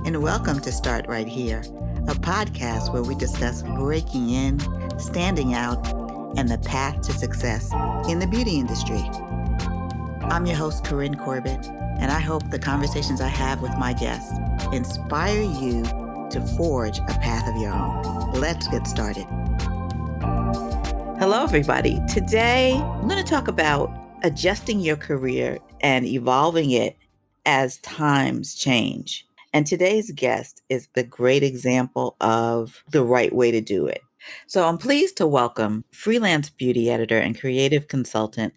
and welcome to Start Right Here, a podcast where we discuss breaking in, standing out, and the path to success in the beauty industry. I'm your host, Corinne Corbett, and I hope the conversations I have with my guests inspire you to forge a path of your own. Let's get started. Hello, everybody. Today, I'm going to talk about adjusting your career and evolving it as times change. And today's guest is the great example of the right way to do it. So I'm pleased to welcome freelance beauty editor and creative consultant,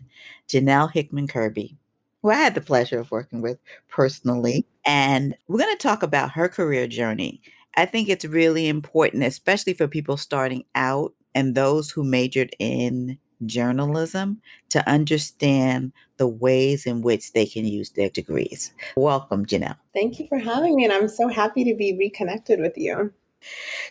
Janell Hickman-Kirby, who I had the pleasure of working with personally. And we're going to talk about her career journey. I think it's really important, especially for people starting out and those who majored in journalism, to understand the ways in which they can use their degrees. Welcome, Janell. Thank you for having me, and I'm so happy to be reconnected with you.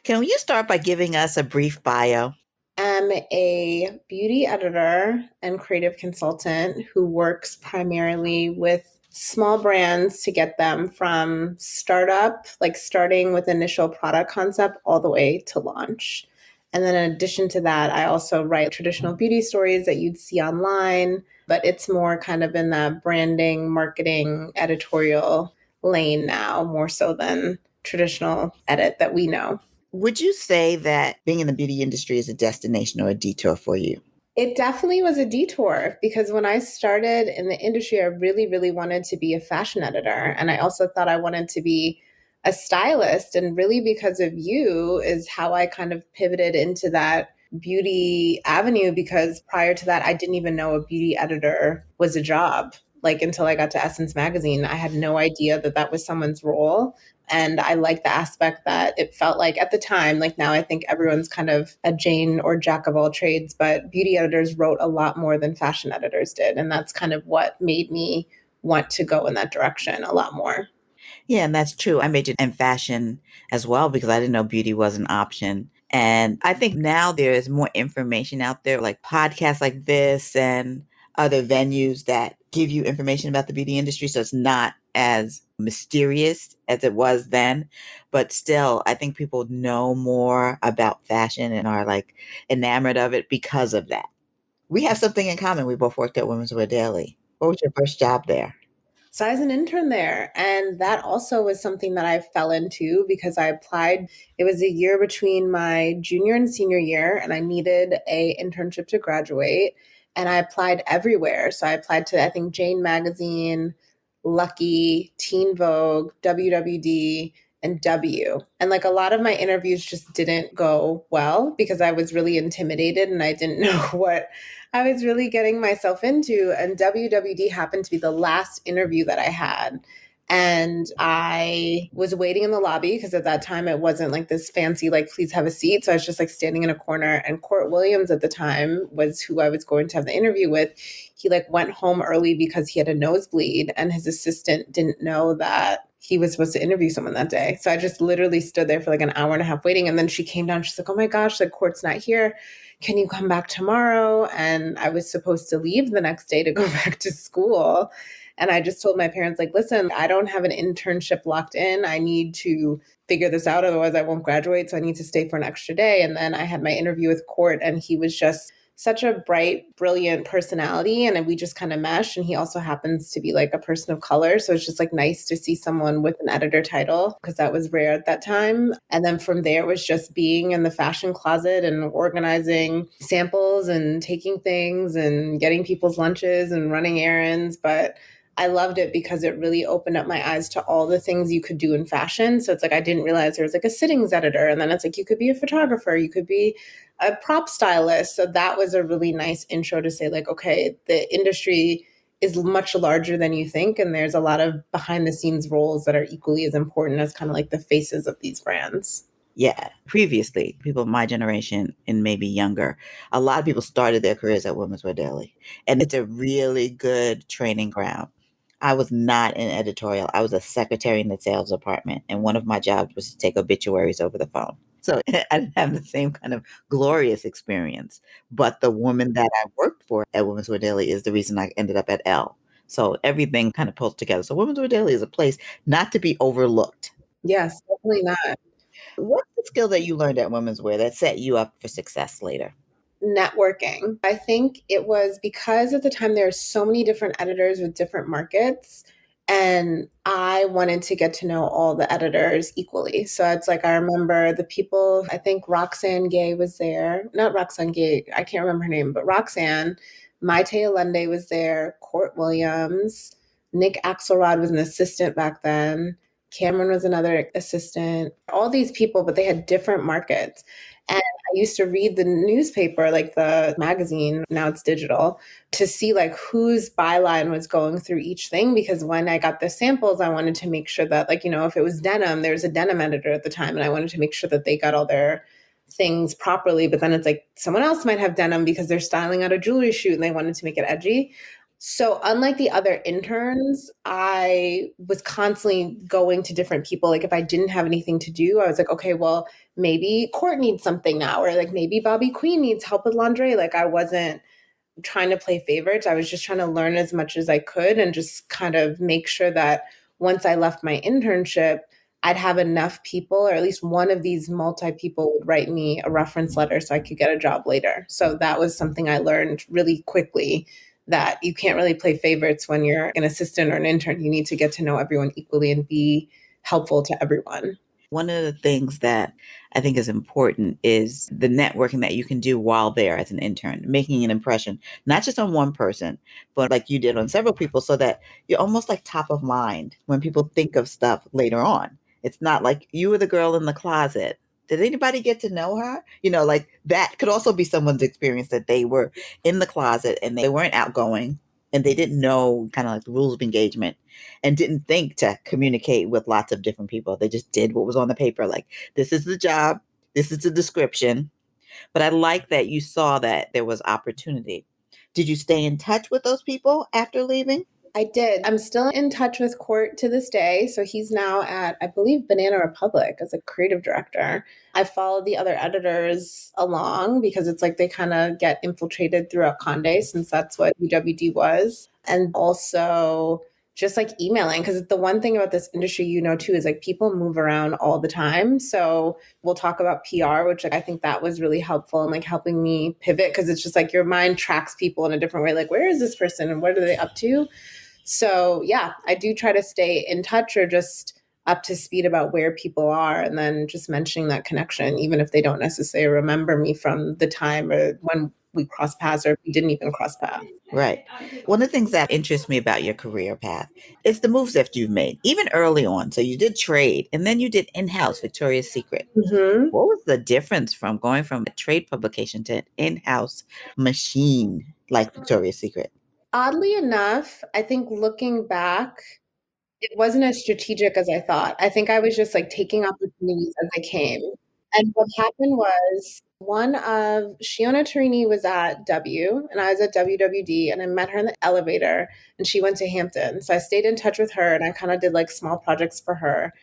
Can you start by giving us a brief bio? I'm a beauty editor and creative consultant who works primarily with small brands to get them from startup, like starting with initial product concept, all the way to launch. And then in addition to that, I also write traditional beauty stories that you'd see online, but it's more kind of in that branding, marketing, editorial lane now, more so than traditional edit that we know. Would you say that being in the beauty industry is a destination or a detour for you? It definitely was a detour because when I started in the industry, I really, really wanted to be a fashion editor. And I also thought I wanted to be a stylist. And really because of you is how I kind of pivoted into that beauty avenue, because prior to that, I didn't even know a beauty editor was a job. Like until I got to Essence magazine, I had no idea that that was someone's role. And I like the aspect that it felt like at the time, like now I think everyone's kind of a Jane or jack of all trades, but beauty editors wrote a lot more than fashion editors did. And that's kind of what made me want to go in that direction a lot more. Yeah, and that's true. I majored in fashion as well because I didn't know beauty was an option. And I think now there is more information out there, like podcasts like this and other venues that give you information about the beauty industry. So it's not as mysterious as it was then. But still, I think people know more about fashion and are like enamored of it because of that. We have something in common. We both worked at Women's Wear Daily. What was your first job there? So I was an intern there. And that also was something that I fell into because I applied. It was a year between my junior and senior year, and I needed a internship to graduate. And I applied everywhere. So I applied to, I think, Jane Magazine, Lucky, Teen Vogue, WWD, and W. And like a lot of my interviews just didn't go well because I was really intimidated and I didn't know what I was really getting myself into. And WWD happened to be the last interview that I had. And I was waiting in the lobby because at that time it wasn't like this fancy, like, please have a seat. So I was just like standing in a corner. And Court Williams at the time was who I was going to have the interview with. He like went home early because he had a nosebleed and his assistant didn't know that he was supposed to interview someone that day. So I just literally stood there for like an hour and a half waiting. And then she came down. She's like, oh my gosh, like Court's not here. Can you come back tomorrow? And I was supposed to leave the next day to go back to school. And I just told my parents, like, listen, I don't have an internship locked in. I need to figure this out. Otherwise, I won't graduate. So I need to stay for an extra day. And then I had my interview with Court, and he was just such a bright, brilliant personality. And we just kind of meshed. And he also happens to be like a person of color. So it's just like nice to see someone with an editor title because that was rare at that time. And then from there, it was just being in the fashion closet and organizing samples and taking things and getting people's lunches and running errands. But I loved it because it really opened up my eyes to all the things you could do in fashion. So it's like, I didn't realize there was like a sittings editor. And then it's like, you could be a photographer, you could be a prop stylist. So that was a really nice intro to say like, okay, the industry is much larger than you think. And there's a lot of behind the scenes roles that are equally as important as kind of like the faces of these brands. Yeah. Previously, people of my generation and maybe younger, a lot of people started their careers at Women's Wear Daily. And it's a really good training ground. I was not in editorial. I was a secretary in the sales department. And one of my jobs was to take obituaries over the phone. So I didn't have the same kind of glorious experience. But the woman that I worked for at Women's Wear Daily is the reason I ended up at Elle. So everything kind of pulls together. So Women's Wear Daily is a place not to be overlooked. Yes, definitely not. What's the skill that you learned at Women's Wear that set you up for success later? Networking. I think it was because at the time there were so many different editors with different markets. And I wanted to get to know all the editors equally. So it's like I remember the people, I think Roxanne Gay was there. Not Roxanne Gay, I can't remember her name, but Roxanne. Maite Allende was there, Court Williams, Nick Axelrod was an assistant back then. Cameron was another assistant. All these people, but they had different markets. And I used to read the newspaper, like the magazine, now it's digital, to see like whose byline was going through each thing. Because when I got the samples, I wanted to make sure that, like, if it was denim, there was a denim editor at the time, and I wanted to make sure that they got all their things properly. But then it's like someone else might have denim because they're styling out a jewelry shoot and they wanted to make it edgy. So, unlike the other interns, I was constantly going to different people. Like, if I didn't have anything to do, I was like, okay, well, maybe Court needs something now, or like maybe Bobby Queen needs help with laundry. Like, I wasn't trying to play favorites. I was just trying to learn as much as I could and just kind of make sure that once I left my internship, I'd have enough people, or at least one of these multi people would write me a reference letter so I could get a job later. So that was something I learned really quickly, that you can't really play favorites when you're an assistant or an intern. You need to get to know everyone equally and be helpful to everyone. One of the things that I think is important is the networking that you can do while there as an intern, making an impression, not just on one person, but like you did on several people, so that you're almost like top of mind when people think of stuff later on. It's not like you were the girl in the closet. Did anybody get to know her? Like that could also be someone's experience, that they were in the closet and they weren't outgoing and they didn't know kind of like the rules of engagement and didn't think to communicate with lots of different people. They just did what was on the paper. Like, this is the job, this is the description. But I like that you saw that there was opportunity. Did you stay in touch with those people after leaving? I did. I'm still in touch with Court to this day. So he's now at, I believe, Banana Republic as a creative director. I followed the other editors along because it's like they kind of get infiltrated throughout Conde, since that's what UWD was. And also just like emailing, because the one thing about this industry, too, is like people move around all the time. So we'll talk about PR, which like, I think that was really helpful in like helping me pivot, because it's just like your mind tracks people in a different way. Like, where is this person and what are they up to? So yeah, I do try to stay in touch or just up to speed about where people are, and then just mentioning that connection, even if they don't necessarily remember me from the time or when we crossed paths, or we didn't even cross paths. Right. One of the things that interests me about your career path is the moves that you've made, even early on. So you did trade and then you did in-house Victoria's Secret. Mm-hmm. What was the difference from going from a trade publication to an in-house machine like Victoria's Secret? Oddly enough, I think looking back, it wasn't as strategic as I thought. I think I was just like taking opportunities as they came. And what happened was one of Shiona Tarini was at W and I was at WWD, and I met her in the elevator and she went to Hampton. So I stayed in touch with her and I kind of did like small projects for her.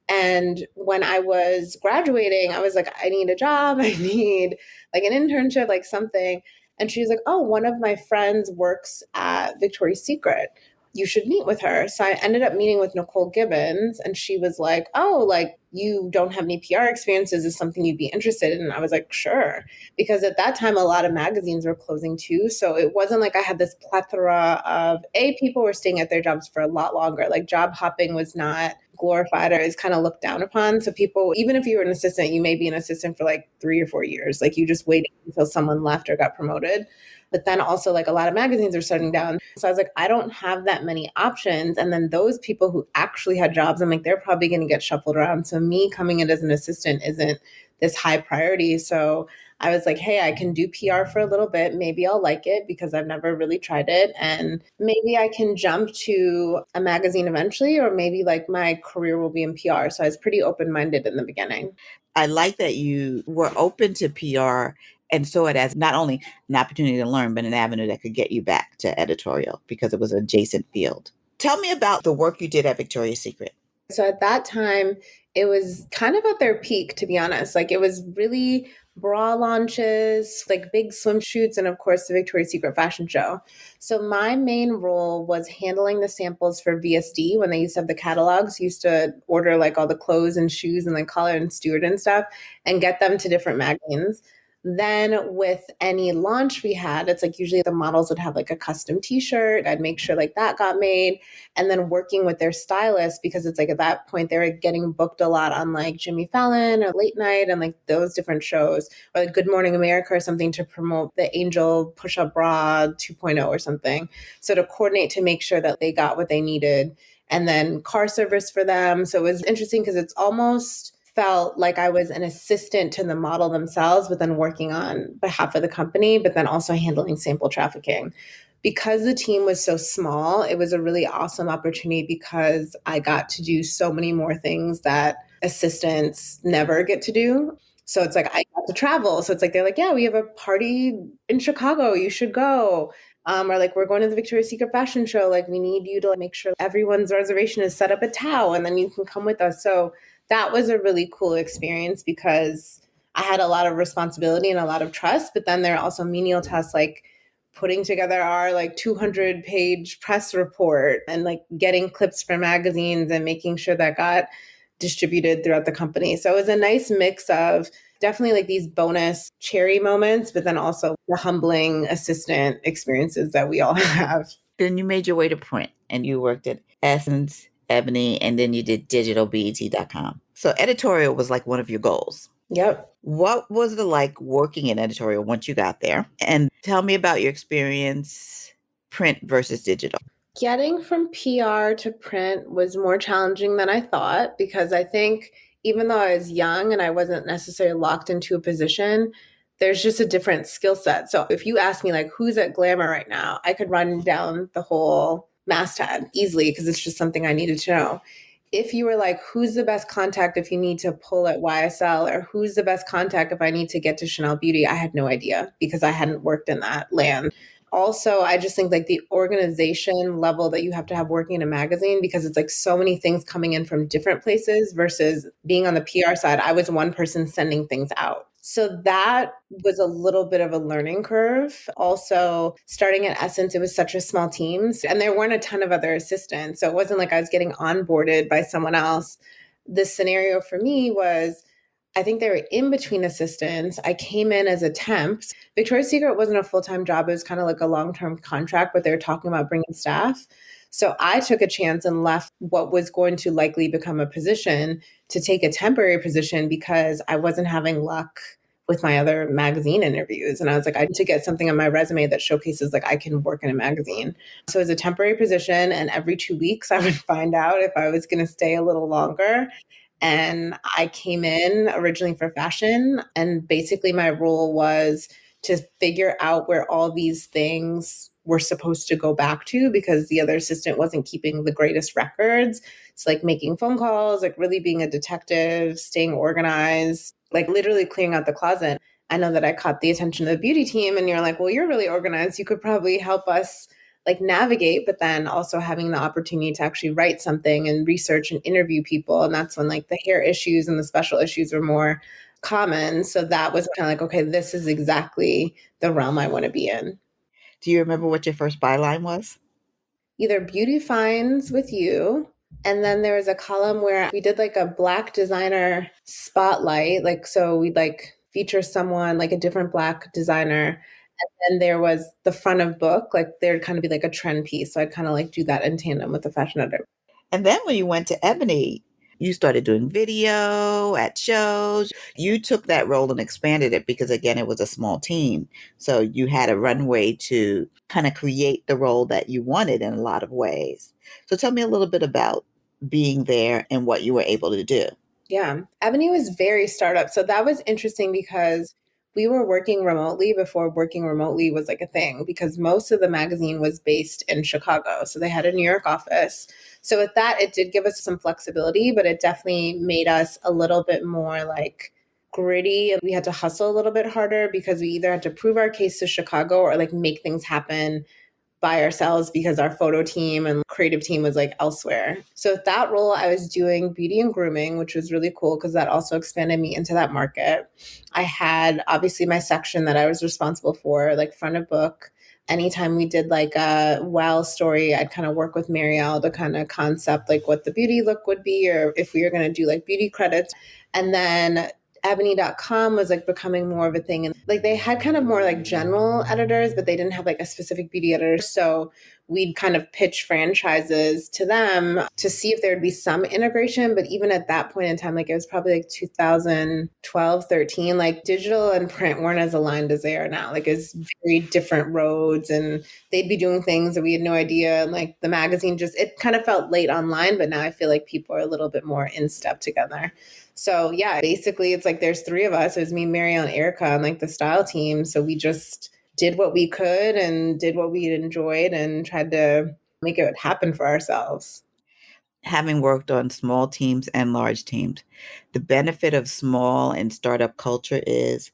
And when I was graduating, I was like, I need a job. I need like an internship, like something. And she was like, oh, one of my friends works at Victoria's Secret. You should meet with her. So I ended up meeting with Nicole Gibbons, and she was like, oh, like you don't have any PR experience. Is this something you'd be interested in? And I was like, sure. Because at that time, a lot of magazines were closing too. So it wasn't like I had this plethora of people were staying at their jobs for a lot longer. Like job hopping was not glorified or is kind of looked down upon. So people, even if you were an assistant, you may be an assistant for like 3 or 4 years. Like you just waited until someone left or got promoted. But then also like a lot of magazines are shutting down. So I was like, I don't have that many options. And then those people who actually had jobs, I'm like, they're probably going to get shuffled around. So me coming in as an assistant isn't this high priority. So I was like, hey, I can do PR for a little bit. Maybe I'll like it because I've never really tried it. And maybe I can jump to a magazine eventually, or maybe like my career will be in PR. So I was pretty open-minded in the beginning. I like that you were open to PR and saw it as not only an opportunity to learn, but an avenue that could get you back to editorial because it was an adjacent field. Tell me about the work you did at Victoria's Secret. So at that time, it was kind of at their peak, to be honest. Like it was really bra launches, like big swim shoots, and of course the Victoria's Secret fashion show. So my main role was handling the samples for VSD when they used to have the catalogs. Used to order like all the clothes and shoes and like Collar and Stewart and stuff and get them to different magazines. Then with any launch we had, it's like usually the models would have like a custom t-shirt. I'd make sure like that got made. And then working with their stylist, because it's like at that point they were getting booked a lot on like Jimmy Fallon or Late Night and like those different shows, or like Good Morning America or something to promote the Angel Push-Up Bra 2.0 or something. So to coordinate to make sure that they got what they needed, and then car service for them. So it was interesting because it's almost felt like I was an assistant to the model themselves, but then working on behalf of the company, but then also handling sample trafficking. Because the team was so small, it was a really awesome opportunity because I got to do so many more things that assistants never get to do. So it's like I got to travel. So it's like they're like, yeah, we have a party in Chicago. You should go. Or like we're going to the Victoria's Secret fashion show. Like we need you to like, make sure everyone's reservation is set up at Tao, and then you can come with us. So that was a really cool experience because I had a lot of responsibility and a lot of trust. But then there are also menial tasks like putting together our like 200-page press report and like getting clips for magazines and making sure that got distributed throughout the company. So it was a nice mix of definitely like these bonus cherry moments, but then also the humbling assistant experiences that we all have. Then you made your way to print and you worked at Essence, Ebony, and then you did digitalbet.com. So editorial was like one of your goals. Yep. What was it like working in editorial once you got there? And tell me about your experience, print versus digital. Getting from PR to print was more challenging than I thought because I think even though I was young and I wasn't necessarily locked into a position, there's just a different skill set. So if you ask me like who's at Glamour right now, I could run down the whole masthead easily because it's just something I needed to know. If you were like, who's the best contact if you need to pull at YSL, or who's the best contact if I need to get to Chanel Beauty, I had no idea because I hadn't worked in that land. Also, I just think like the organization level that you have to have working in a magazine, because it's like so many things coming in from different places versus being on the PR side. I was one person sending things out. So that was a little bit of a learning curve. Also, starting at Essence, it was such a small team and there weren't a ton of other assistants. So it wasn't like I was getting onboarded by someone else. The scenario for me was I think they were in between assistants. I came in as a temp. Victoria's Secret wasn't a full-time job. It was kind of like a long-term contract, but they were talking about bringing staff. So I took a chance and left what was going to likely become a position to take a temporary position because I wasn't having luck with my other magazine interviews. And I was like, I need to get something on my resume that showcases like I can work in a magazine. So it was a temporary position. And every 2 weeks I would find out if I was going to stay a little longer. And I came in originally for fashion. And basically, my role was to figure out where all these things were supposed to go back to because the other assistant wasn't keeping the greatest records. It's like making phone calls, like really being a detective, staying organized, like literally clearing out the closet. I know that I caught the attention of the beauty team, and you're like, well, you're really organized. You could probably help us like navigate, but then also having the opportunity to actually write something and research and interview people. And that's when like the hair issues and the special issues were more common. So that was kind of like, okay, this is exactly the realm I want to be in. Do you remember what your first byline was? Either Beauty Finds with You. And then there was a column where we did like a Black designer spotlight. Like, so we'd like feature someone, like a different Black designer. And then there was the front of book, like there'd kind of be like a trend piece. So I'd kind of like do that in tandem with the fashion editor. And then when you went to Ebony, you started doing video at shows. You took that role and expanded it because, again, it was a small team. So you had a runway to kind of create the role that you wanted in a lot of ways. So tell me a little bit about being there and what you were able to do. Yeah. Ebony was very startup. So that was interesting because we were working remotely before working remotely was like a thing because most of the magazine was based in Chicago. So they had a New York office. So with that, it did give us some flexibility, but it definitely made us a little bit more like gritty. And we had to hustle a little bit harder because we either had to prove our case to Chicago or like make things happen by ourselves because our photo team and creative team was like elsewhere. So with that role, I was doing beauty and grooming, which was really cool because that also expanded me into that market. I had obviously my section that I was responsible for, like front of book. Anytime we did like a wow story, I'd kind of work with Marielle to kind of concept like what the beauty look would be, or if we were going to do like beauty credits. And then ebony.com was like becoming more of a thing. And like they had kind of more like general editors, but they didn't have like a specific beauty editor. So we'd kind of pitch franchises to them to see if there would be some integration. But even at that point in time, like it was probably like 2012, 13, like digital and print weren't as aligned as they are now. Like it's very different roads and they'd be doing things that we had no idea. And like the magazine just, it kind of felt late online, but now I feel like people are a little bit more in step together. So yeah, basically it's like there's three of us. It was me, Marielle, and Erica on like the style team. So we just did what we could and did what we enjoyed and tried to make it happen for ourselves. Having worked on small teams and large teams, the benefit of small and startup culture is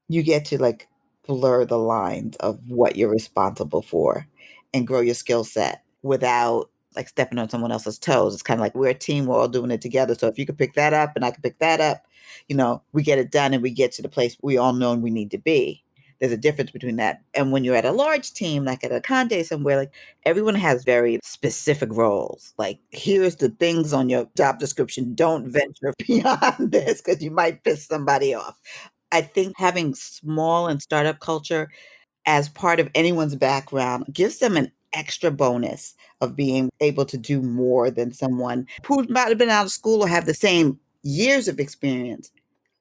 you get to like blur the lines of what you're responsible for and grow your skill set without like stepping on someone else's toes. It's kind of like we're a team, we're all doing it together. So if you could pick that up and I could pick that up, we get it done and we get to the place we all know we need to be. There's a difference between that. And when you're at a large team, like at a Conde somewhere, like everyone has very specific roles. Like, here's the things on your job description. Don't venture beyond this because you might piss somebody off. I think having small and startup culture as part of anyone's background gives them an extra bonus of being able to do more than someone who might have been out of school or have the same years of experience.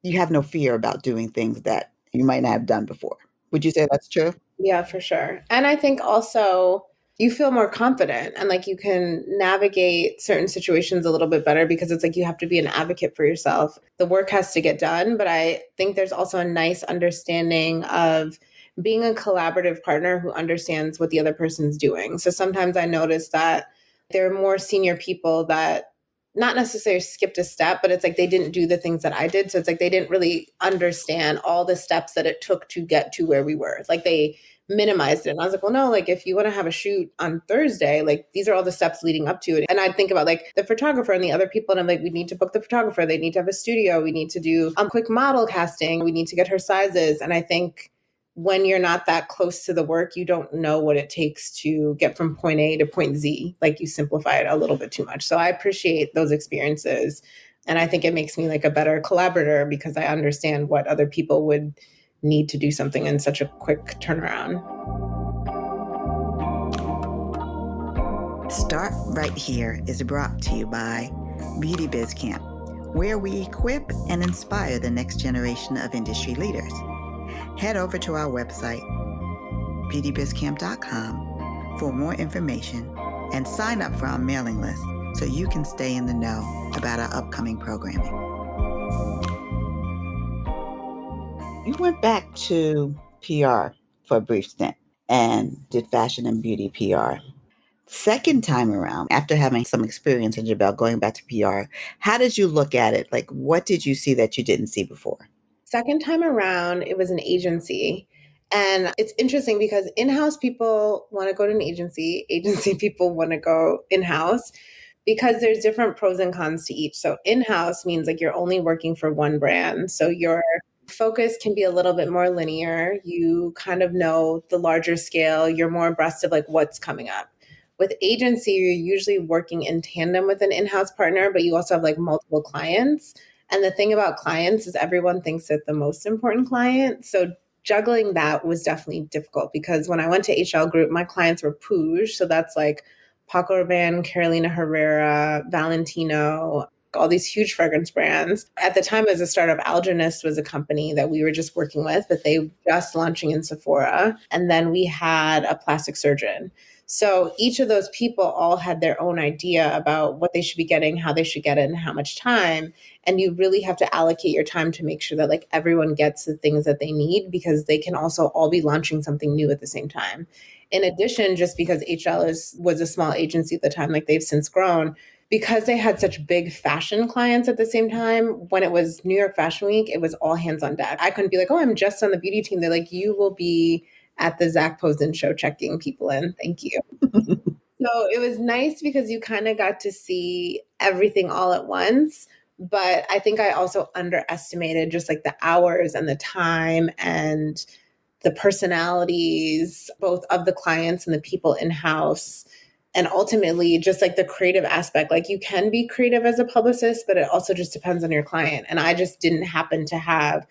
You have no fear about doing things that you might not have done before. Would you say that's true? Yeah, for sure. And I think also you feel more confident and like you can navigate certain situations a little bit better because it's like you have to be an advocate for yourself. The work has to get done, but I think there's also a nice understanding of being a collaborative partner who understands what the other person's doing. So sometimes I notice that there are more senior people that not necessarily skipped a step, but it's like they didn't do the things that I did. So it's like they didn't really understand all the steps that it took to get to where we were. Like they minimized it. And I was like, well, no, like if you want to have a shoot on Thursday, like these are all the steps leading up to it. And I'd think about like the photographer and the other people. And I'm like, we need to book the photographer. They need to have a studio. We need to do quick model casting. We need to get her sizes. And I think when you're not that close to the work, you don't know what it takes to get from point A to point Z. Like you simplify it a little bit too much. So I appreciate those experiences. And I think it makes me like a better collaborator because I understand what other people would need to do something in such a quick turnaround. Start Right Here is brought to you by Beauty Biz Camp, where we equip and inspire the next generation of industry leaders. Head over to our website, beautybizcamp.com, for more information and sign up for our mailing list so you can stay in the know about our upcoming programming. You went back to PR for a brief stint and did fashion and beauty PR. Second time around, after having some experience in your belt going back to PR, how did you look at it? Like, what did you see that you didn't see before? Second time around, it was an agency. And it's interesting because in-house people want to go to an agency people want to go in-house because there's different pros and cons to each. So in-house means like you're only working for one brand. So your focus can be a little bit more linear. You kind of know the larger scale. You're more abreast of like what's coming up. With agency, you're usually working in tandem with an in-house partner, but you also have like multiple clients. And the thing about clients is everyone thinks that the most important client. So juggling that was definitely difficult because when I went to HL Group, my clients were Pouge. So that's like Paco Rabanne, Carolina Herrera, Valentino, all these huge fragrance brands. At the time, as a startup, Algenist was a company that we were just working with, but they were just launching in Sephora. And then we had a plastic surgeon. So each of those people all had their own idea about what they should be getting, how they should get it, and how much time. And you really have to allocate your time to make sure that like everyone gets the things that they need because they can also all be launching something new at the same time. In addition, just because HL was a small agency at the time, like they've since grown, because they had such big fashion clients at the same time, when it was New York Fashion Week, it was all hands on deck. I couldn't be like, oh, I'm just on the beauty team. They're like, you will be at the Zach Posen show checking people in. Thank you. So it was nice because you kind of got to see everything all at once. But I think I also underestimated just like the hours and the time and the personalities, both of the clients and the people in house. And ultimately, just like the creative aspect, like you can be creative as a publicist, but it also just depends on your client. And I just didn't happen to have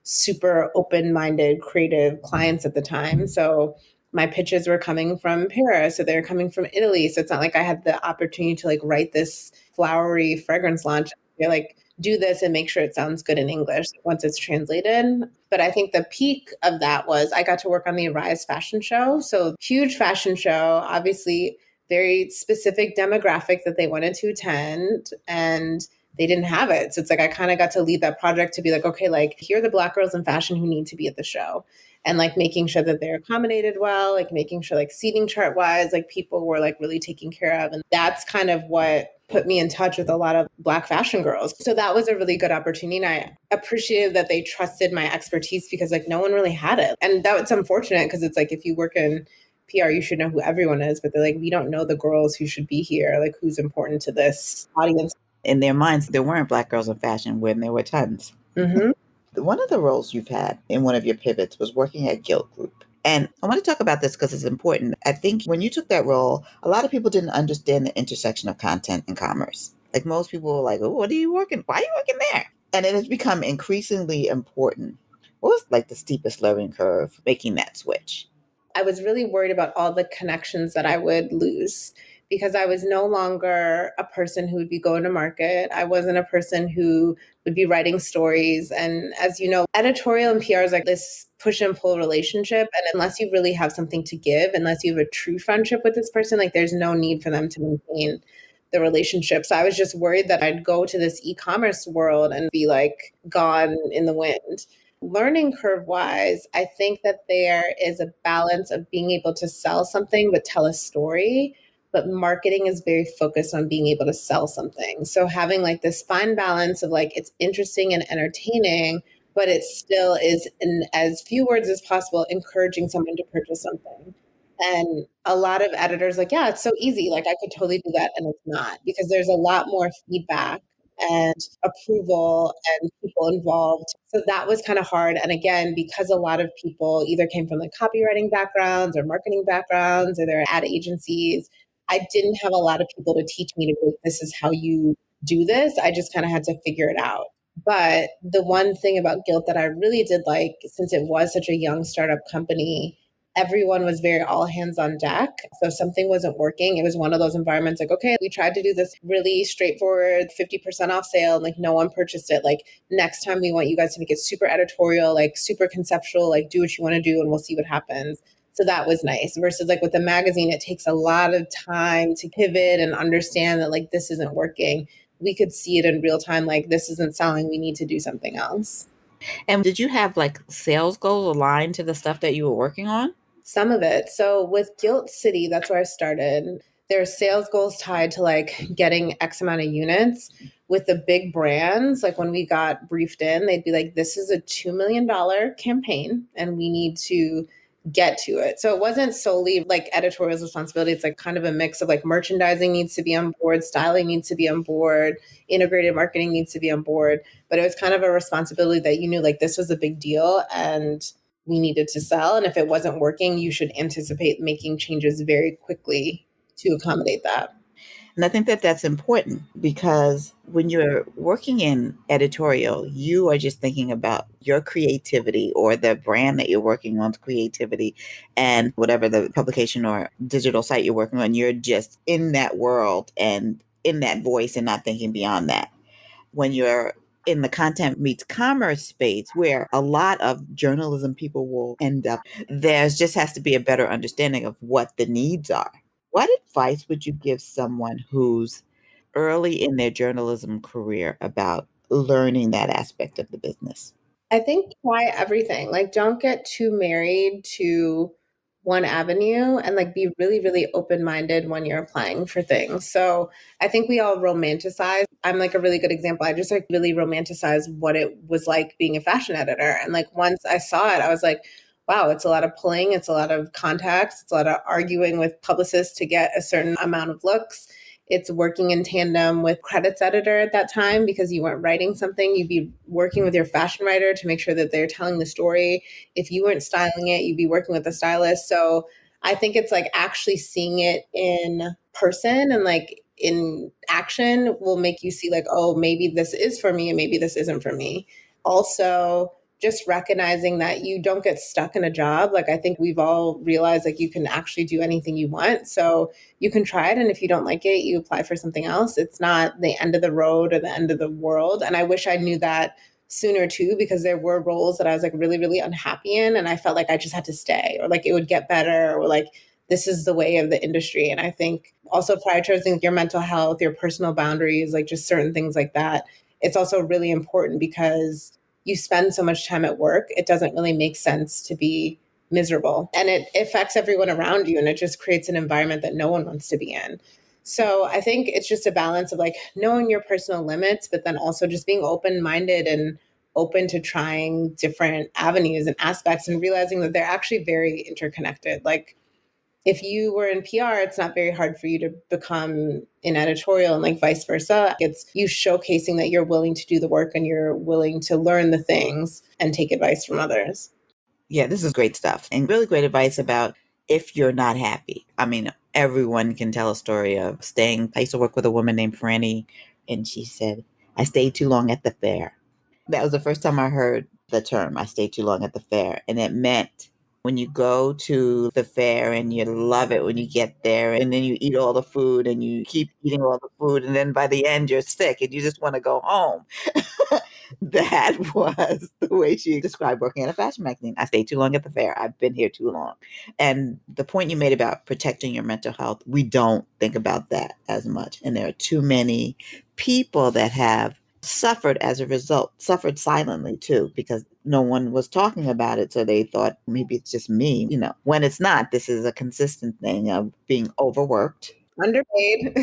super open minded, creative clients at the time. So my pitches were coming from Paris, or they're coming from Italy. So it's not like I had the opportunity to like write this flowery fragrance launch. They're like, do this and make sure it sounds good in English once it's translated. But I think the peak of that was I got to work on the Arise fashion show. So huge fashion show, obviously very specific demographic that they wanted to attend. And they didn't have it. So it's like I kind of got to lead that project to be like, okay, like here are the Black girls in fashion who need to be at the show. And like making sure that they're accommodated well, like making sure like seating chart wise, like people were like really taken care of. And that's kind of what put me in touch with a lot of Black fashion girls. So that was a really good opportunity. And I appreciated that they trusted my expertise because like no one really had it. And that was unfortunate because it's like if you work in PR, you should know who everyone is, but they're like, we don't know the girls who should be here, like who's important to this audience. In their minds, there weren't Black girls in fashion when there were tons. Mm-hmm. One of the roles you've had in one of your pivots was working at Gilt Group. And I want to talk about this because it's important. I think when you took that role, a lot of people didn't understand the intersection of content and commerce. Like most people were like, oh, what are you working? Why are you working there? And it has become increasingly important. What was like the steepest learning curve making that switch? I was really worried about all the connections that I would lose because I was no longer a person who would be going to market. I wasn't a person who would be writing stories. And as you know, editorial and PR is like this push and pull relationship. And unless you really have something to give, unless you have a true friendship with this person, like there's no need for them to maintain the relationship. So I was just worried that I'd go to this e-commerce world and be like gone in the wind. Learning curve wise, I think that there is a balance of being able to sell something but tell a story. But marketing is very focused on being able to sell something. So having like this fine balance of like it's interesting and entertaining, but it still is in as few words as possible, encouraging someone to purchase something. And a lot of editors like, yeah, it's so easy. Like I could totally do that. And it's not because there's a lot more feedback and approval and people involved. So that was kind of hard. And again, because a lot of people either came from like copywriting backgrounds or marketing backgrounds or they're ad agencies, I didn't have a lot of people to teach me to go, this is how you do this. I just kind of had to figure it out. But the one thing about Guilt that I really did like, since it was such a young startup company, everyone was very all hands on deck. So if something wasn't working, it was one of those environments like, okay, we tried to do this really straightforward 50% off sale, like no one purchased it. Like next time we want you guys to make it super editorial, like super conceptual, like do what you want to do and we'll see what happens. So that was nice versus like with the magazine, it takes a lot of time to pivot and understand that like this isn't working. We could see it in real time, like this isn't selling, we need to do something else. And did you have like sales goals aligned to the stuff that you were working on? Some of it. So with Guilt City, that's where I started. There are sales goals tied to like getting X amount of units. With the big brands, like when we got briefed in, they'd be like, this is a $2 million campaign and we need to get to it. So it wasn't solely like editorial's responsibility. It's like kind of a mix of like merchandising needs to be on board, styling needs to be on board, integrated marketing needs to be on board. But it was kind of a responsibility that you knew like this was a big deal and we needed to sell. And if it wasn't working, you should anticipate making changes very quickly to accommodate that. And I think that that's important because when you're working in editorial, you are just thinking about your creativity or the brand that you're working on's creativity and whatever the publication or digital site you're working on, you're just in that world and in that voice and not thinking beyond that. When you're in the content meets commerce space where a lot of journalism people will end up, there's just has to be a better understanding of what the needs are. What advice would you give someone who's early in their journalism career about learning that aspect of the business? I think try everything. Like, don't get too married to one avenue and like be really, really open minded when you're applying for things. So I think we all romanticize. I'm like a really good example. I just like really romanticize what it was like being a fashion editor. And like once I saw it, I was like, wow, it's a lot of pulling, it's a lot of contacts, it's a lot of arguing with publicists to get a certain amount of looks. It's working in tandem with credits editor at that time because you weren't writing something. You'd be working with your fashion writer to make sure that they're telling the story. If you weren't styling it, you'd be working with a stylist. So I think it's like actually seeing it in person and like in action will make you see like, oh, maybe this is for me and maybe this isn't for me. Also, just recognizing that you don't get stuck in a job. Like I think we've all realized like you can actually do anything you want. So you can try it. And if you don't like it, you apply for something else. It's not the end of the road or the end of the world. And I wish I knew that sooner too, because there were roles that I was like really, really unhappy in. And I felt like I just had to stay or like it would get better or like this is the way of the industry. And I think also prioritizing your mental health, your personal boundaries, like just certain things like that. It's also really important because you spend so much time at work, it doesn't really make sense to be miserable. And it affects everyone around you and it just creates an environment that no one wants to be in. So I think it's just a balance of like knowing your personal limits, but then also just being open minded and open to trying different avenues and aspects and realizing that they're actually very interconnected. Like if you were in PR, it's not very hard for you to become in editorial and like vice versa. It's you showcasing that you're willing to do the work and you're willing to learn the things and take advice from others. Yeah, this is great stuff and really great advice about if you're not happy. I mean, everyone can tell a story of staying. I used to work with a woman named Franny, and she said, I stayed too long at the fair. That was the first time I heard the term, I stayed too long at the fair. And it meant when you go to the fair and you love it when you get there and then you eat all the food and you keep eating all the food and then by the end you're sick and you just want to go home. That was the way she described working at a fashion magazine. I stayed too long at the fair. I've been here too long. And the point you made about protecting your mental health, we don't think about that as much. And there are too many people that have suffered as a result, suffered silently too, because no one was talking about it. So they thought maybe it's just me, when it's not. This is a consistent thing of being overworked, Underpaid.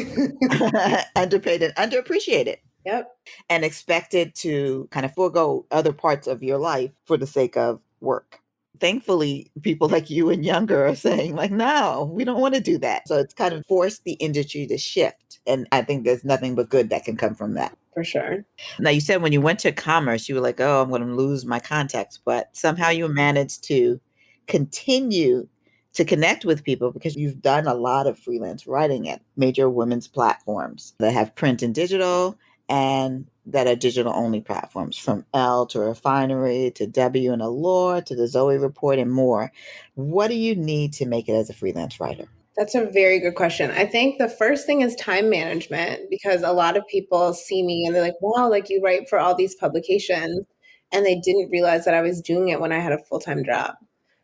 underpaid, and underappreciated, Yep. and expected to kind of forego other parts of your life for the sake of work. Thankfully, people like you and younger are saying like, no, we don't want to do that. So it's kind of forced the industry to shift. And I think there's nothing but good that can come from that. For sure. Now, you said when you went to commerce, you were like, oh, I'm going to lose my contacts. But somehow you managed to continue to connect with people because you've done a lot of freelance writing at major women's platforms that have print and digital and that are digital only platforms, from Elle to Refinery to W and Allure to the Zoe Report and more. What do you need to make it as a freelance writer? That's a very good question. I think the first thing is time management because a lot of people see me and they're like, wow, like you write for all these publications. And they didn't realize that I was doing it when I had a full time job.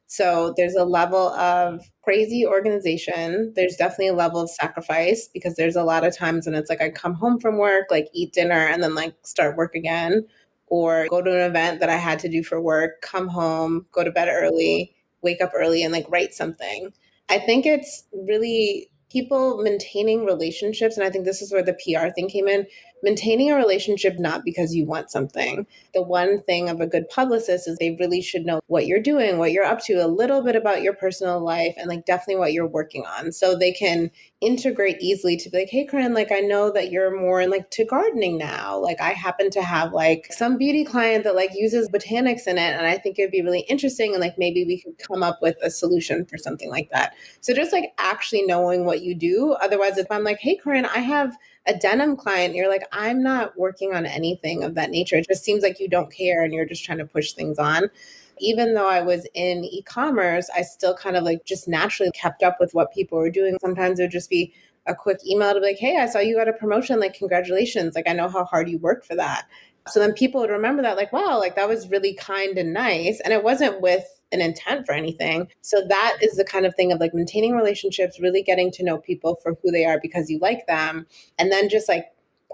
So there's a level of crazy organization. There's definitely a level of sacrifice because there's a lot of times when it's like I come home from work, like eat dinner and then like start work again, or go to an event that I had to do for work, come home, go to bed early, wake up early and like write something. I think it's really people maintaining relationships. And I think this is where the PR thing came in. Maintaining a relationship not because you want something. The one thing of a good publicist is they really should know what you're doing, what you're up to, a little bit about your personal life, and like definitely what you're working on. So they can integrate easily to be like, hey, Corinne, like I know that you're more in like to gardening now. Like I happen to have like some beauty client that like uses botanics in it. And I think it'd be really interesting. And like maybe we could come up with a solution for something like that. So just like actually knowing what you do. Otherwise, if I'm like, hey, Corinne, I have a denim client, and you're like, I'm not working on anything of that nature. It just seems like you don't care and you're just trying to push things on. Even though I was in e-commerce, I still kind of like just naturally kept up with what people were doing. Sometimes it would just be a quick email to be like, hey, I saw you got a promotion, like congratulations. Like I know how hard you worked for that. So then people would remember that like, wow, like that was really kind and nice. And it wasn't with an intent for anything. So that is the kind of thing of like maintaining relationships, really getting to know people for who they are because you like them. And then just like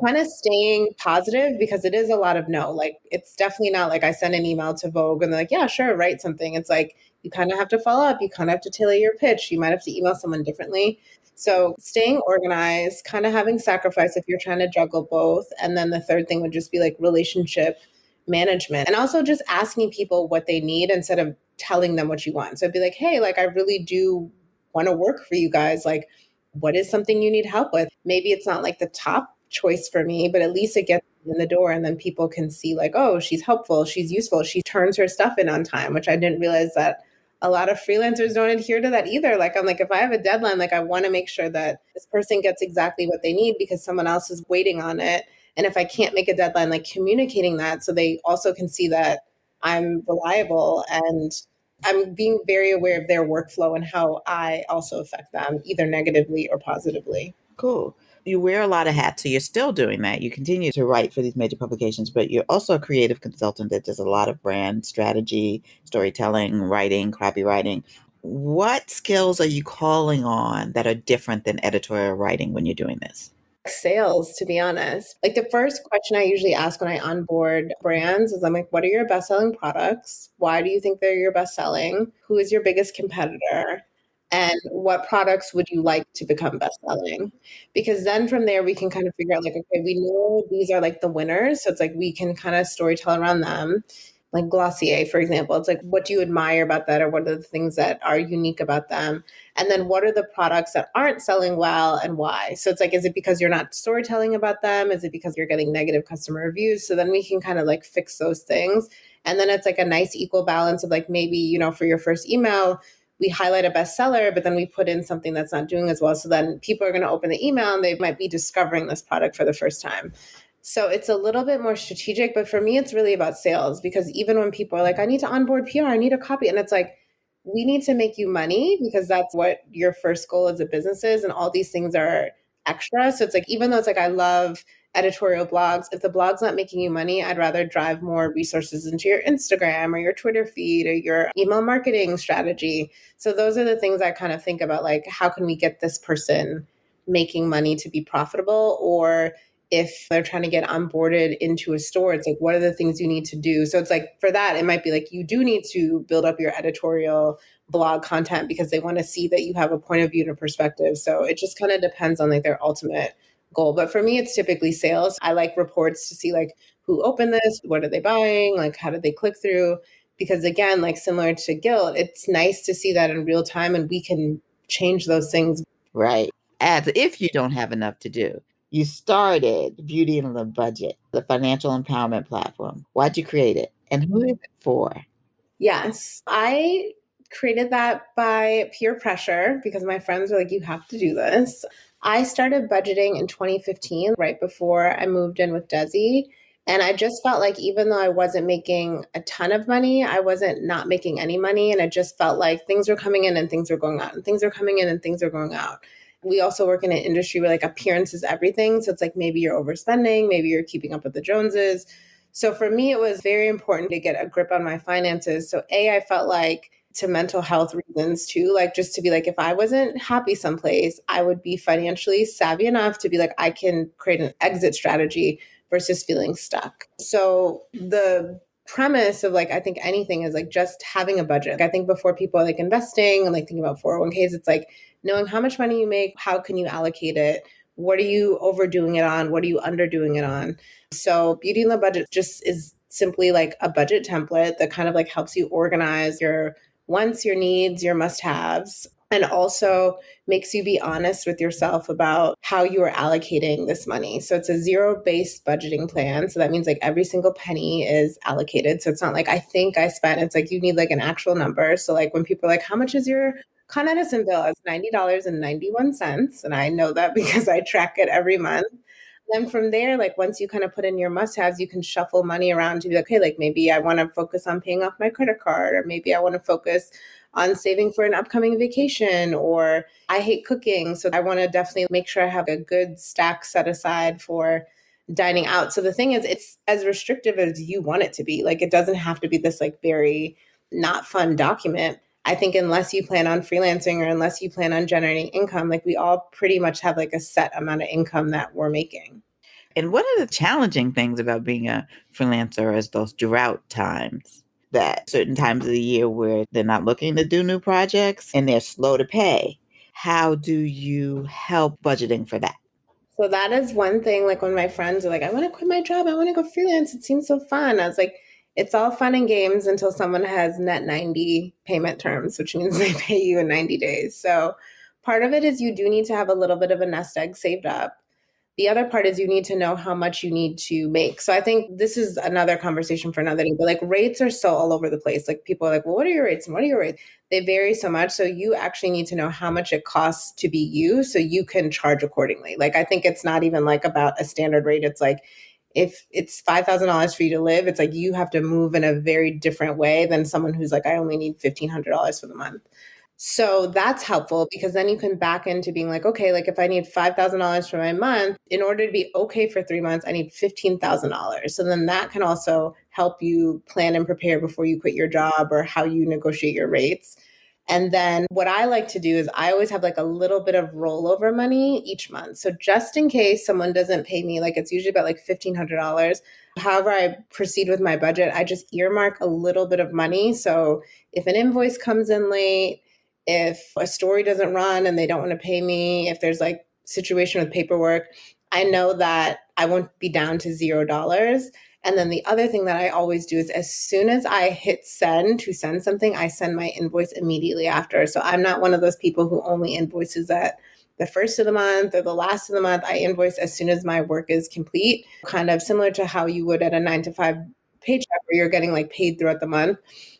kind of staying positive because it is a lot of no. Like it's definitely not like I send an email to Vogue and they're like, yeah, sure, write something. It's like you kind of have to follow up. You kind of have to tailor your pitch. You might have to email someone differently. So staying organized, kind of having sacrifice if you're trying to juggle both. And then the third thing would just be like relationship management and also just asking people what they need instead of telling them what you want. So I'd be like, hey, like I really do want to work for you guys. Like, what is something you need help with? Maybe it's not like the top choice for me, but at least it gets in the door and then people can see like, oh, she's helpful, she's useful, she turns her stuff in on time, which I didn't realize that a lot of freelancers don't adhere to that either. Like I'm like, if I have a deadline, like I want to make sure that this person gets exactly what they need because someone else is waiting on it. And if I can't make a deadline, like communicating that so they also can see that I'm reliable and I'm being very aware of their workflow and how I also affect them, either negatively or positively. Cool. You wear a lot of hats, so you're still doing that. You continue to write for these major publications, but you're also a creative consultant that does a lot of brand strategy, storytelling, writing, copywriting. What skills are you calling on that are different than editorial writing when you're doing this? Sales, to be honest. Like the first question I usually ask when I onboard brands is I'm like, what are your best selling products? Why do you think they're your best selling? Who is your biggest competitor? And what products would you like to become best selling? Because then from there, we can kind of figure out like, okay, we know these are like the winners. So it's like we can kind of storytell around them. Like Glossier, for example, it's like, what do you admire about that? Or what are the things that are unique about them? And then what are the products that aren't selling well and why? So it's like, is it because you're not storytelling about them? Is it because you're getting negative customer reviews? So then we can kind of like fix those things. And then it's like a nice equal balance of like maybe, you know, for your first email, we highlight a bestseller, but then we put in something that's not doing as well. So then people are going to open the email and they might be discovering this product for the first time. So it's a little bit more strategic, but for me, it's really about sales because even when people are like, I need to onboard PR, I need a copy. And it's like, we need to make you money because that's what your first goal as a business is. And all these things are extra. So it's like, even though it's like, I love editorial blogs, if the blog's not making you money, I'd rather drive more resources into your Instagram or your Twitter feed or your email marketing strategy. So those are the things I kind of think about, like, how can we get this person making money to be profitable? Or if they're trying to get onboarded into a store, it's like, what are the things you need to do? So it's like, for that, it might be like, you do need to build up your editorial blog content because they want to see that you have a point of view and a perspective. So it just kind of depends on like their ultimate goal. But for me, it's typically sales. I like reports to see like who opened this, what are they buying, like how did they click through? Because again, like similar to Guild, it's nice to see that in real time and we can change those things. Right. As if you don't have enough to do. You started Beauty in the Budget, the financial empowerment platform. Why'd you create it? And who is it for? Yes, I created that by peer pressure because my friends were like, you have to do this. I started budgeting in 2015, right before I moved in with Desi. And I just felt like even though I wasn't making a ton of money, I wasn't not making any money. And it just felt like things were coming in and things were going out, and things are coming in and things are going out. We also work in an industry where like appearance is everything. So it's like maybe you're overspending, maybe you're keeping up with the Joneses. So for me, it was very important to get a grip on my finances. So I felt like to mental health reasons too, like just to be like, if I wasn't happy someplace, I would be financially savvy enough to be like, I can create an exit strategy versus feeling stuck. So the premise of like, I think anything is like just having a budget. I think before people are like investing and like thinking about 401ks, it's like knowing how much money you make, how can you allocate it? What are you overdoing it on? What are you underdoing it on? So Beauty in the Budget just is simply like a budget template that kind of like helps you organize your wants, your needs, your must-haves, and also makes you be honest with yourself about how you are allocating this money. So it's a zero-based budgeting plan. So that means like every single penny is allocated. So it's not like I think I spent, it's like you need like an actual number. So like when people are like, how much is your Con Edison bill? It's $90.91. And I know that because I track it every month. Then from there, like once you kind of put in your must-haves, you can shuffle money around to be like, okay, like maybe I want to focus on paying off my credit card, or maybe I want to focus on saving for an upcoming vacation, or I hate cooking. So I want to definitely make sure I have a good stack set aside for dining out. So the thing is, it's as restrictive as you want it to be. Like it doesn't have to be this like very not fun document. I think unless you plan on freelancing or unless you plan on generating income, like we all pretty much have like a set amount of income that we're making. And what are the challenging things about being a freelancer as those drought times? That certain times of the year where they're not looking to do new projects and they're slow to pay. How do you help budgeting for that? So that is one thing. Like when my friends are like, I want to quit my job, I want to go freelance. It seems so fun. I was like, It's all fun and games until someone has net 90 payment terms, which means they pay you in 90 days. So part of it is you do need to have a little bit of a nest egg saved up. The other part is you need to know how much you need to make. So I think this is another conversation for another day, but like rates are so all over the place. Like people are like, well, what are your rates and what are your rates? They vary so much. So you actually need to know how much it costs to be you so you can charge accordingly. Like I think it's not even like about a standard rate. It's like if it's $5,000 for you to live, it's like you have to move in a very different way than someone who's like, I only need $1,500 for the month. So that's helpful because then you can back into being like, okay, like if I need $5,000 for my month, in order to be okay for 3 months, I need $15,000. So then that can also help you plan and prepare before you quit your job or how you negotiate your rates. And then what I like to do is I always have like a little bit of rollover money each month. So just in case someone doesn't pay me, like it's usually about like $1,500. However, I proceed with my budget, I just earmark a little bit of money. So if an invoice comes in late, if a story doesn't run and they don't want to pay me, if there's like situation with paperwork, I know that I won't be down to $0. And then the other thing that I always do is as soon as I hit send to send something, I send my invoice immediately after. So I'm not one of those people who only invoices at the first of the month or the last of the month. I invoice as soon as my work is complete, kind of similar to how you would at a 9 to 5 paycheck where you're getting like paid throughout the month.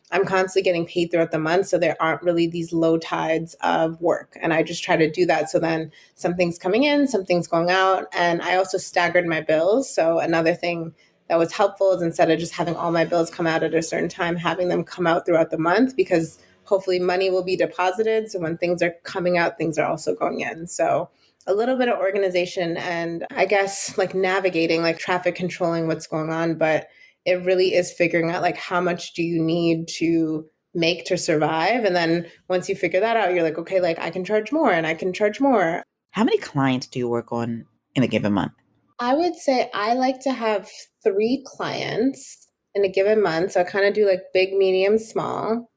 I'm constantly getting paid throughout the month. So there aren't really these low tides of work. And I just try to do that. So then something's coming in, something's going out. And I also staggered my bills. So another thing that was helpful is instead of just having all my bills come out at a certain time, having them come out throughout the month because hopefully money will be deposited. So when things are coming out, things are also going in. So a little bit of organization and I guess like navigating, like traffic controlling what's going on. But it really is figuring out like how much do you need to make to survive. And then once you figure that out, you're like, okay, like I can charge more and I can charge more. How many clients do you work on in a given month? I would say I like to have 3 clients in a given month. So I kind of do like big, medium, small.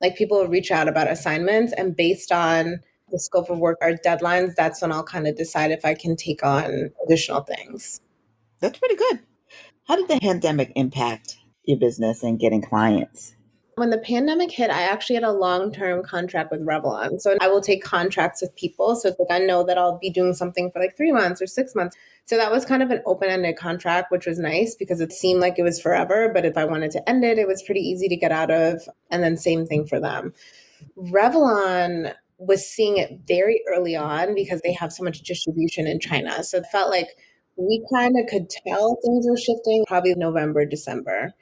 Like people will reach out about assignments, and based on the scope of work or deadlines, that's when I'll kind of decide if I can take on additional things. That's pretty good. How did the pandemic impact your business and getting clients? When the pandemic hit, I actually had a long-term contract with Revlon. So I will take contracts with people. So it's like I know that I'll be doing something for like 3 months or 6 months. So that was kind of an open-ended contract, which was nice because it seemed like it was forever. But if I wanted to end it, it was pretty easy to get out of. And then same thing for them. Revlon was seeing it very early on because they have so much distribution in China. So it felt like we kind of could tell things were shifting probably November, December.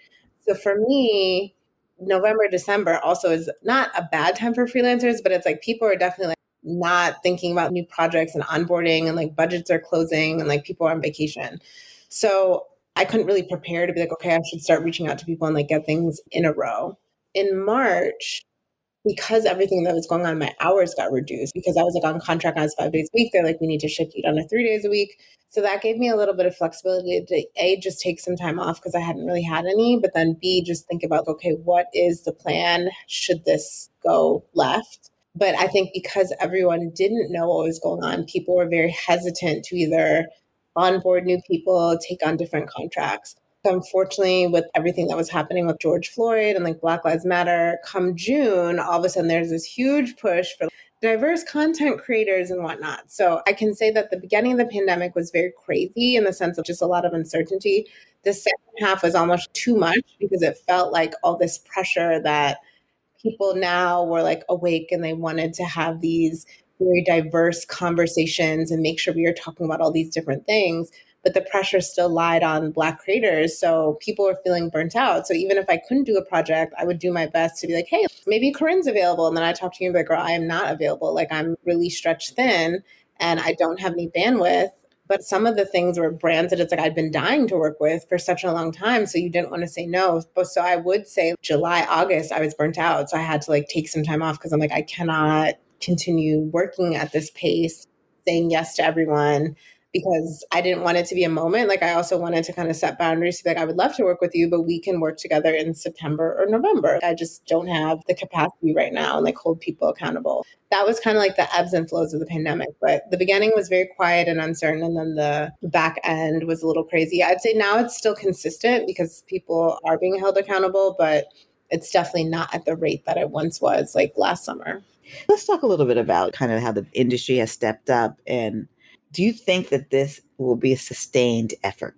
So for me, November, December also is not a bad time for freelancers, but it's like people are definitely like not thinking about new projects and onboarding and like budgets are closing and like people are on vacation. So I couldn't really prepare to be like, okay, I should start reaching out to people and like get things in a row. In March, because everything that was going on, my hours got reduced because I was like on contract, I was 5 days a week. They're like, we need to shift you down to 3 days a week. So that gave me a little bit of flexibility to A, just take some time off because I hadn't really had any, but then B, just think about, okay, what is the plan? Should this go left? But I think because everyone didn't know what was going on, people were very hesitant to either onboard new people, take on different contracts. Unfortunately, with everything that was happening with George Floyd and like Black Lives Matter, come June, all of a sudden there's this huge push for diverse content creators and whatnot. So I can say that the beginning of the pandemic was very crazy in the sense of just a lot of uncertainty. The second half was almost too much because it felt like all this pressure that people now were like awake and they wanted to have these very diverse conversations and make sure we were talking about all these different things. But the pressure still lied on Black creators. So people were feeling burnt out. So even if I couldn't do a project, I would do my best to be like, hey, maybe Corinne's available. And then I talk to you and be like, girl, I am not available. Like I'm really stretched thin and I don't have any bandwidth. But some of the things were brands that it's like I'd been dying to work with for such a long time. So you didn't want to say no. But so I would say July, August, I was burnt out. So I had to like take some time off because I'm like, I cannot continue working at this pace, saying yes to everyone. because I didn't want it to be a moment. Like I also wanted to kind of set boundaries to be like, I would love to work with you, but we can work together in September or November. I just don't have the capacity right now and like hold people accountable. That was kind of like the ebbs and flows of the pandemic. But the beginning was very quiet and uncertain. And then the back end was a little crazy. I'd say now it's still consistent because people are being held accountable, but it's definitely not at the rate that it once was like last summer. Let's talk a little bit about kind of how the industry has stepped up. And do you think that this will be a sustained effort?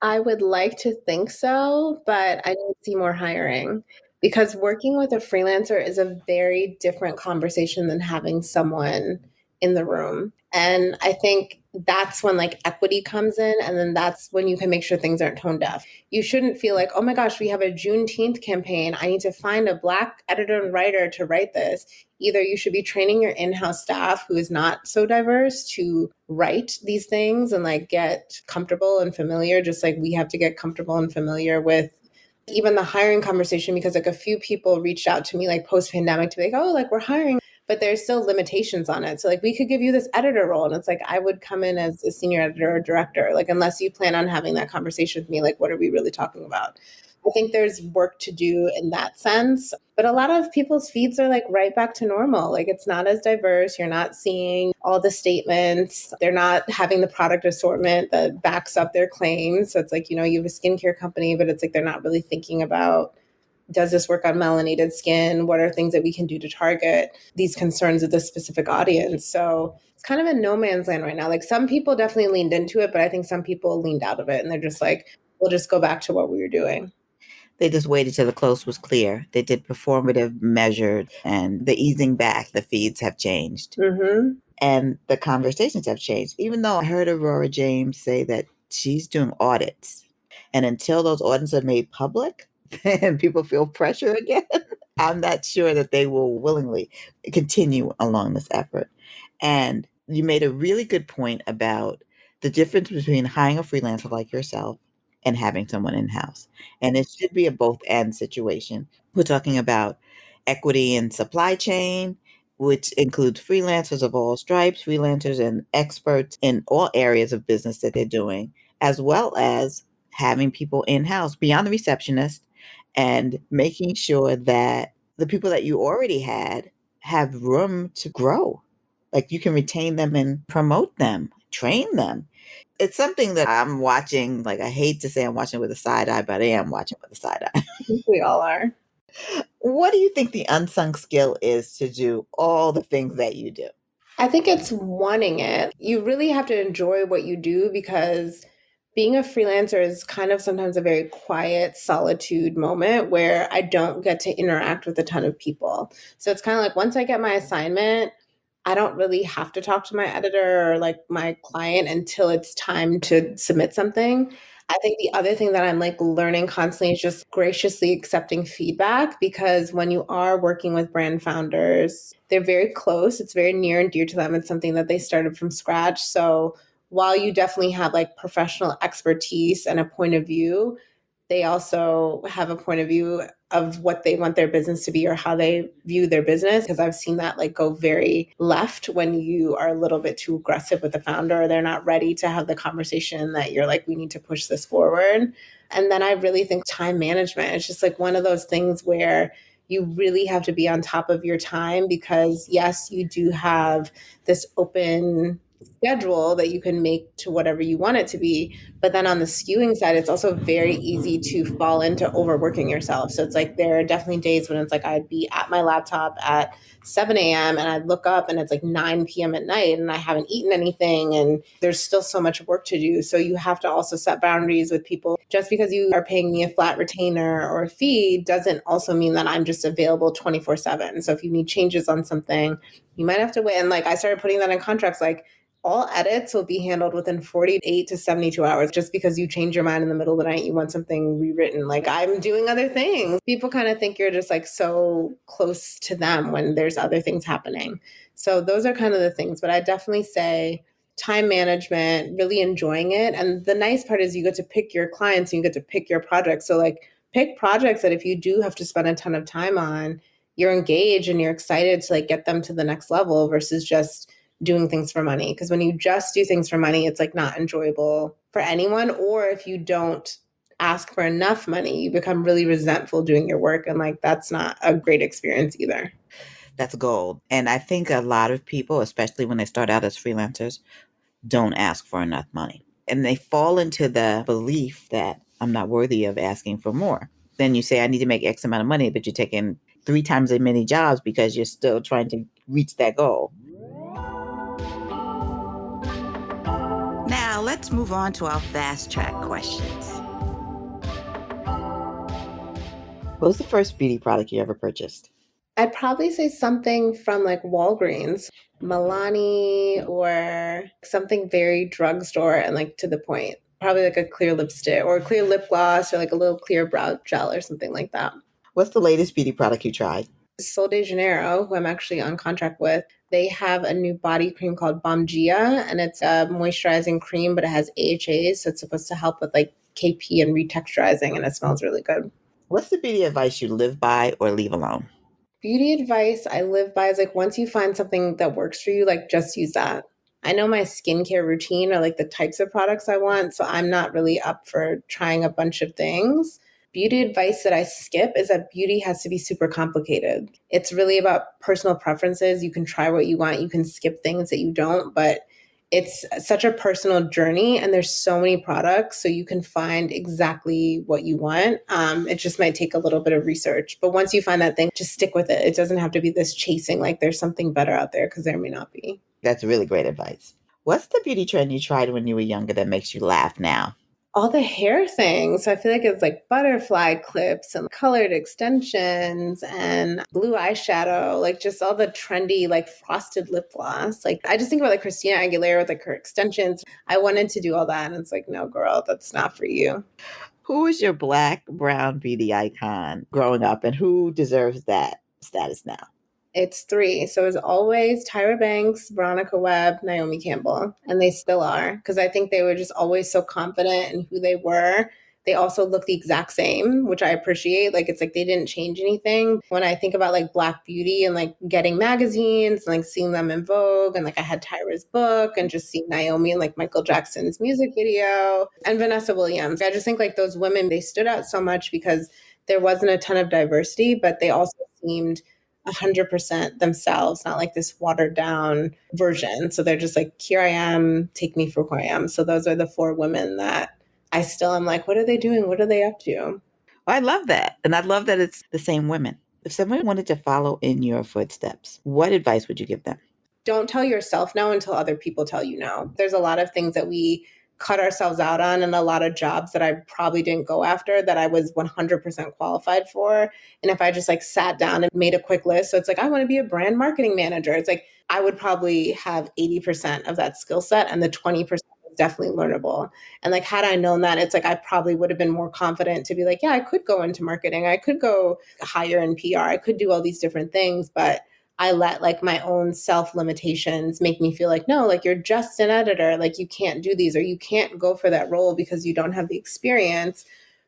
I would like to think so, but I need to see more hiring because working with a freelancer is a very different conversation than having someone in the room. And I think that's when like equity comes in, and then that's when you can make sure things aren't tone deaf. You shouldn't feel like, oh my gosh, we have a Juneteenth campaign. I need to find a Black editor and writer to write this. Either you should be training your in-house staff who is not so diverse to write these things and like get comfortable and familiar, just like we have to get comfortable and familiar with even the hiring conversation, because like a few people reached out to me like post pandemic to be like, oh, like we're hiring, but there's still limitations on it. So like we could give you this editor role. And it's like, I would come in as a senior editor or director, like unless you plan on having that conversation with me, like what are we really talking about? I think there's work to do in that sense. But a lot of people's feeds are like right back to normal. Like it's not as diverse. You're not seeing all the statements. They're not having the product assortment that backs up their claims. So it's like, you know, you have a skincare company, but it's like they're not really thinking about, does this work on melanated skin? What are things that we can do to target these concerns of this specific audience? So it's kind of a no man's land right now. Like some people definitely leaned into it, but I think some people leaned out of it and they're just like, we'll just go back to what we were doing. They just waited till the coast was clear. They did performative measured and the easing back, the feeds have changed. Mm-hmm. And the conversations have changed. Even though I heard Aurora James say that she's doing audits. And until those audits are made public and people feel pressure again, I'm not sure that they will willingly continue along this effort. And you made a really good point about the difference between hiring a freelancer like yourself and having someone in house. And it should be a both and situation. We're talking about equity in supply chain, which includes freelancers of all stripes, freelancers and experts in all areas of business that they're doing, as well as having people in house beyond the receptionist and making sure that the people that you already had have room to grow. Like you can retain them and promote them, train them. It's something that I'm watching. Like, I hate to say I'm watching with a side eye, but I am watching with a side eye. I think we all are. What do you think the unsung skill is to do all the things that you do? I think it's wanting it. You really have to enjoy what you do because being a freelancer is kind of sometimes a very quiet solitude moment where I don't get to interact with a ton of people. So it's kind of like once I get my assignment, I don't really have to talk to my editor or like my client until it's time to submit something. I think the other thing that I'm like learning constantly is just graciously accepting feedback, because when you are working with brand founders, they're very close. It's very near and dear to them. It's something that they started from scratch. So while you definitely have like professional expertise and a point of view, they also have a point of view of what they want their business to be or how they view their business. Because I've seen that like go very left when you are a little bit too aggressive with the founder, or they're not ready to have the conversation that you're like, we need to push this forward. And then I really think time management is just like one of those things where you really have to be on top of your time, because yes, you do have this open schedule that you can make to whatever you want it to be. But then on the skewing side, it's also very easy to fall into overworking yourself. So it's like there are definitely days when it's like I'd be at my laptop at 7 a.m. and I'd look up and it's like 9 p.m. at night and I haven't eaten anything and there's still so much work to do. So you have to also set boundaries with people. Just because you are paying me a flat retainer or a fee doesn't also mean that I'm just available 24/7. So if you need changes on something, you might have to wait. And like I started putting that in contracts, like all edits will be handled within 48 to 72 hours. Just because you change your mind in the middle of the night, you want something rewritten. Like I'm doing other things. People kind of think you're just like so close to them when there's other things happening. So those are kind of the things. But I definitely say time management, really enjoying it. And the nice part is you get to pick your clients and you get to pick your projects. So like pick projects that if you do have to spend a ton of time on, you're engaged and you're excited to like get them to the next level versus just doing things for money. Because when you just do things for money, it's like not enjoyable for anyone. Or if you don't ask for enough money, you become really resentful doing your work. And like, that's not a great experience either. That's gold. And I think a lot of people, especially when they start out as freelancers, don't ask for enough money. And they fall into the belief that I'm not worthy of asking for more. Then you say, I need to make X amount of money, but you're taking 3 times as many jobs because you're still trying to reach that goal. Now, let's move on to our fast track questions. What was the first beauty product you ever purchased? I'd probably say something from like Walgreens, Milani, or something very drugstore and like to the point. Probably like a clear lipstick or a clear lip gloss or like a little clear brow gel or something like that. What's the latest beauty product you tried? Sol de Janeiro, who I'm actually on contract with, they have a new body cream called Bom Dia, and it's a moisturizing cream, but it has AHAs, so it's supposed to help with like KP and retexturizing, and it smells really good. What's the beauty advice you live by or leave alone? Beauty advice I live by is like once you find something that works for you, like just use that. I know my skincare routine or like the types of products I want, so I'm not really up for trying a bunch of things. Beauty advice that I skip is that beauty has to be super complicated. It's really about personal preferences. You can try what you want, you can skip things that you don't, but it's such a personal journey and there's so many products so you can find exactly what you want. It just might take a little bit of research, but once you find that thing, just stick with it. It doesn't have to be this chasing like there's something better out there, because there may not be. That's really great advice. What's the beauty trend you tried when you were younger that makes you laugh now? All the hair things. So I feel like it's like butterfly clips and colored extensions and blue eyeshadow, like just all the trendy, like frosted lip gloss. Like I just think about like Christina Aguilera with like her extensions. I wanted to do all that. And it's like, no, girl, that's not for you. Who is your black, brown beauty icon growing up and who deserves that status now? It's three. So it's always Tyra Banks, Veronica Webb, Naomi Campbell. And they still are, because I think they were just always so confident in who they were. They also look the exact same, which I appreciate. Like it's like they didn't change anything. When I think about like Black beauty and like getting magazines and like seeing them in Vogue, and like I had Tyra's book and just seeing Naomi and like Michael Jackson's music video and Vanessa Williams. I just think like those women, they stood out so much because there wasn't a ton of diversity, but they also seemed 100% themselves, not like this watered down version. So they're just like, here I am, take me for who I am. So those are the four women that I still am like, what are they doing? What are they up to? I love that. And I love that it's the same women. If someone wanted to follow in your footsteps, what advice would you give them? Don't tell yourself no until other people tell you no. There's a lot of things that we cut ourselves out on, and a lot of jobs that I probably didn't go after that I was 100% qualified for. And if I just like sat down and made a quick list, so it's like, I want to be a brand marketing manager. It's like, I would probably have 80% of that skill set, and the 20% is definitely learnable. And like, had I known that, it's like, I probably would have been more confident to be like, yeah, I could go into marketing. I could go hire in PR. I could do all these different things, but I let like my own self limitations make me feel like, no, like you're just an editor. Like you can't do these, or you can't go for that role because you don't have the experience,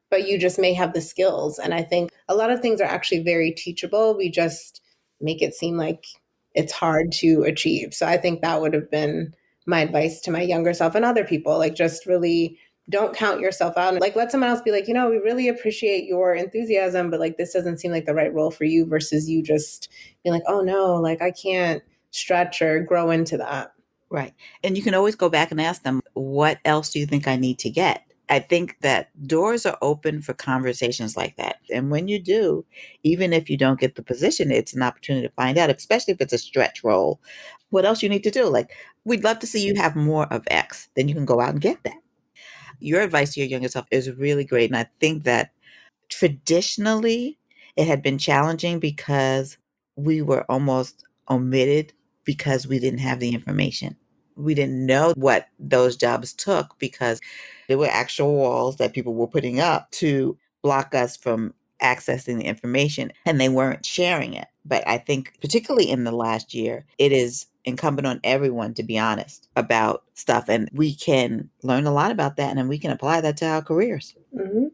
but you just may have the skills. And I think a lot of things are actually very teachable. We just make it seem like it's hard to achieve. So I think that would have been my advice to my younger self and other people. Like just really don't count yourself out, and like let someone else be like, we really appreciate your enthusiasm, but like this doesn't seem like the right role for you, versus you just being like, oh no, like I can't stretch or grow into that. Right. And you can always go back and ask them, what else do you think I need to get? I think that doors are open for conversations like that. And when you do, even if you don't get the position, it's an opportunity to find out, especially if it's a stretch role, what else you need to do. Like, we'd love to see you have more of X, then you can go out and get that. Your advice to your younger self is really great. And I think that traditionally it had been challenging because we were almost omitted because we didn't have the information. We didn't know what those jobs took because there were actual walls that people were putting up to block us from accessing the information, and they weren't sharing it. But I think, particularly in the last year, it is incumbent on everyone to be honest about stuff. And we can learn a lot about that, and then we can apply that to our careers. Mm-hmm.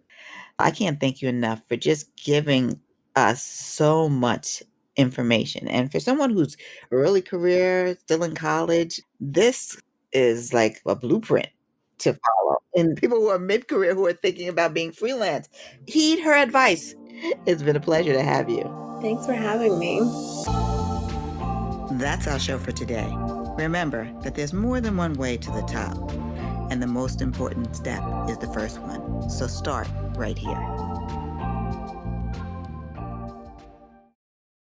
I can't thank you enough for just giving us so much information. And for someone who's early career, still in college, this is like a blueprint to follow. And people who are mid-career who are thinking about being freelance, heed her advice. It's been a pleasure to have you. Thanks for having me. That's our show for today. Remember that there's more than one way to the top, and the most important step is the first one. So start right here.